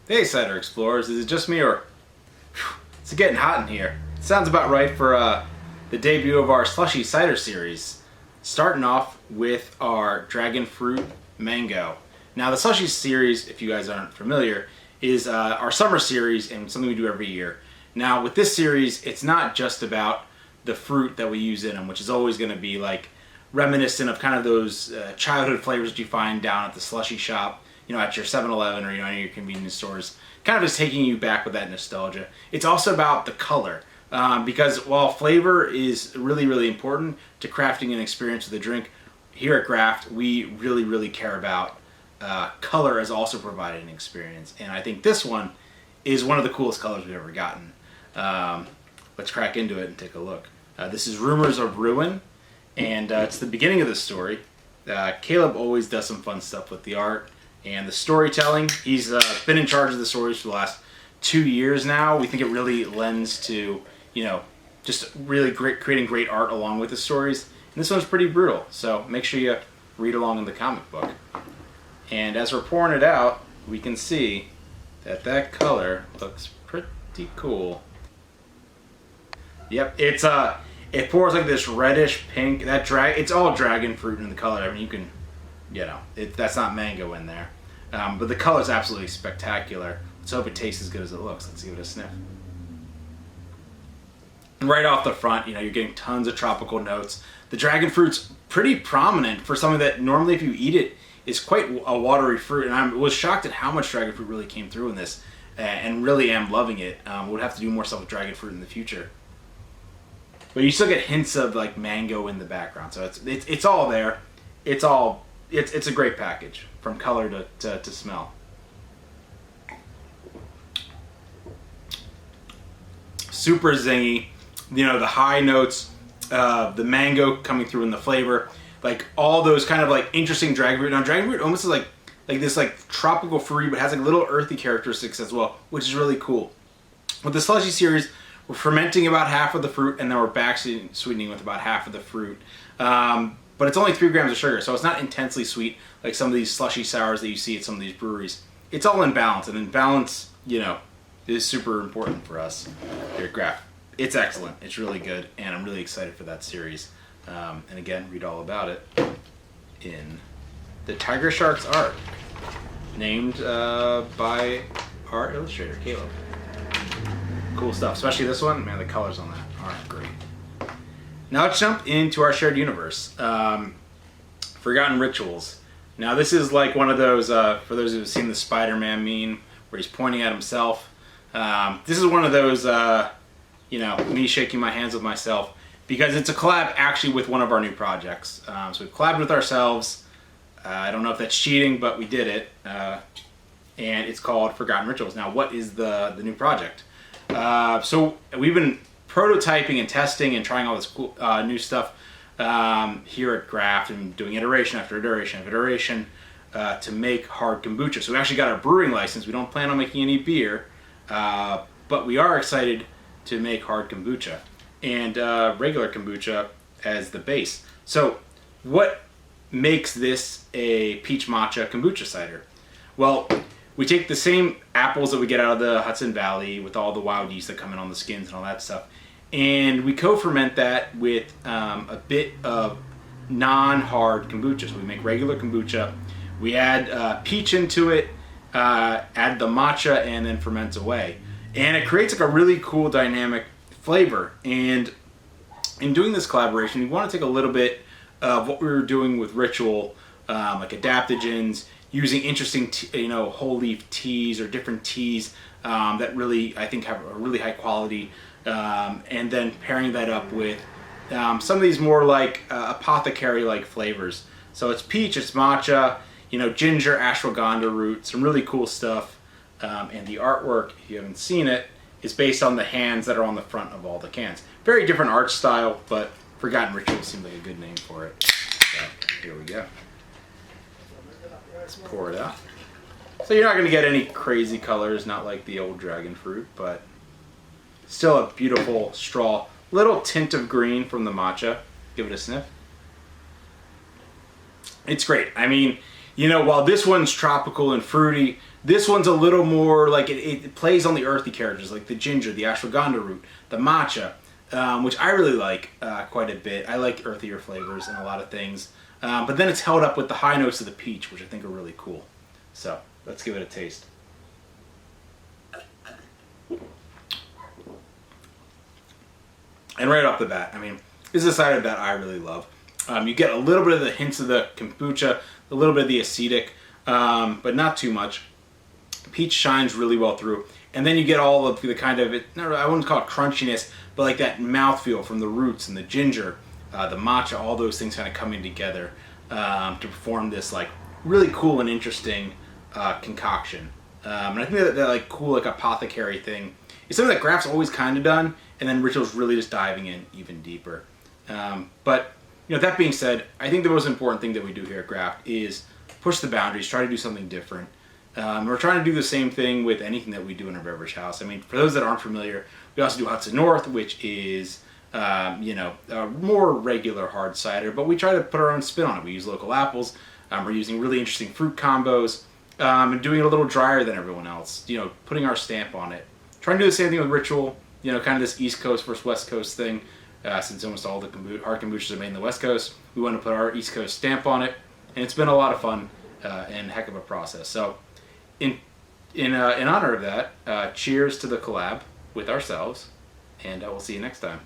Hey Cider Explorers, is it just me or it's getting hot in here? Sounds about right for the debut of our slushy cider series. Starting off with our Dragon Fruit Mango. Now the slushy series, if you guys aren't familiar, is our summer series and something we do every year. Now with this series, it's not just about the fruit that we use in them, which is always going to be like reminiscent of kind of those childhood flavors that you find down at the slushy shop, you know, at your 7-Eleven or any of your convenience stores, kind of just taking you back with that nostalgia. It's also about the color, because while flavor is really important to crafting an experience with a drink, here at Graft we really care about color as also providing an experience, and I think this one is one of the coolest colors we've ever gotten. Let's crack into it and take a look. This is Rumors of Ruin, and it's the beginning of the story. Caleb always does some fun stuff with the art and the storytelling. He's been in charge of the stories for the last 2 years now. We think it really lends to, you know, just really creating great art along with the stories. And this one's pretty brutal, so make sure you read along in the comic book. And as we're pouring it out, we can see that that color looks pretty cool. Yep, it pours like this reddish pink. It's all dragon fruit in the color. I mean, you can, you know, that's not mango in there. But the color's absolutely spectacular. Let's hope it tastes as good as it looks. Let's give it a sniff. And right off the front, you know, you're getting tons of tropical notes. The dragon fruit's pretty prominent for something that normally, if you eat it, is quite a watery fruit. And I was shocked at how much dragon fruit really came through in this, and really am loving it. We'll have to do more stuff with dragon fruit in the future. But you still get hints of like mango in the background, so it's all there. It's a great package from color to smell. Super zingy, you know, the high notes, the mango coming through in the flavor, like all those kind of like interesting dragon fruit. Now dragon fruit almost is like this like tropical fruit, but has like little earthy characteristics as well, which is really cool. With the slushy series, we're fermenting about half of the fruit, and then we're back sweetening with about half of the fruit. But it's only 3 grams of sugar, so it's not intensely sweet like some of these slushy sours that you see at some of these breweries. It's all in balance, and in balance, you know, is super important for us here at Graft. It's excellent. It's really good, and I'm really excited for that series. And again, read all about it in the Tiger Sharks art, named by our illustrator, Caleb. Cool stuff, especially this one. Man, the colors on that are great. Now let's jump into our shared universe. Forgotten Rituals. Now this is like one of those, for those who have seen the Spider-Man meme where he's pointing at himself. This is one of those, you know, me shaking my hands with myself, because it's a collab actually with one of our new projects. So we've collabed with ourselves. I don't know if that's cheating, but we did it. And it's called Forgotten Rituals. Now what is the new project? So we've been prototyping and testing and trying all this cool new stuff here at Graft, and doing iteration after iteration after iteration to make hard kombucha. So we actually got our brewing license. We don't plan on making any beer, but we are excited to make hard kombucha and regular kombucha as the base. So what makes this a peach matcha kombucha cider? Well, we take the same apples that we get out of the Hudson Valley with all the wild yeast that come in on the skins and all that stuff, and we co-ferment that with a bit of non-hard kombucha. So we make regular kombucha, we add peach into it, add the matcha, and then ferment away. And it creates like a really cool dynamic flavor. And in doing this collaboration, we want to take a little bit of what we were doing with Ritual, like adaptogens, using interesting, you know, whole leaf teas or different teas that really, I think, have a really high quality, and then pairing that up with some of these more like apothecary-like flavors. So it's peach, it's matcha, you know, ginger, ashwagandha root, some really cool stuff. And the artwork, if you haven't seen it, is based on the hands that are on the front of all the cans. Very different art style, but Forgotten Rituals seemed like a good name for it. So here we go. Let's pour it out. So you're not going to get any crazy colors, not like the old dragon fruit, but still a beautiful straw. Little tint of green from the matcha. Give it a sniff. It's great. I mean, you know, while this one's tropical and fruity, This one's a little more like it plays on the earthy characters, like the ginger, the ashwagandha root, the matcha, which I really like quite a bit. I like earthier flavors in a lot of things. But then it's held up with the high notes of the peach, which I think are really cool. So let's give it a taste. And right off the bat, I mean, this is a cider that I really love. You get a little bit of the hints of the kombucha, a little bit of the acetic, but not too much. Peach shines really well through. And then you get all of the kind of, I wouldn't call it crunchiness, but like that mouthfeel from the roots and the ginger, the matcha, all those things kind of coming together to form this like really cool and interesting concoction. And I think that like cool like apothecary thing is something that Graft's always kind of done, and then Ritual's really just diving in even deeper. But that being said, I think the most important thing that we do here at Graft is push the boundaries, try to do something different. We're trying to do the same thing with anything that we do in our beverage house. I mean, for those that aren't familiar, we also do Hudson North, which is a more regular hard cider, but we try to put our own spin on it. We use local apples. We're using really interesting fruit combos and doing it a little drier than everyone else. Putting our stamp on it. Trying to do the same thing with Ritual. Kind of this East Coast versus West Coast thing. Since almost all the our kombuchas are made in the West Coast, we want to put our East Coast stamp on it, and it's been a lot of fun and a heck of a process. So, in honor of that, cheers to the collab with ourselves, and we'll see you next time.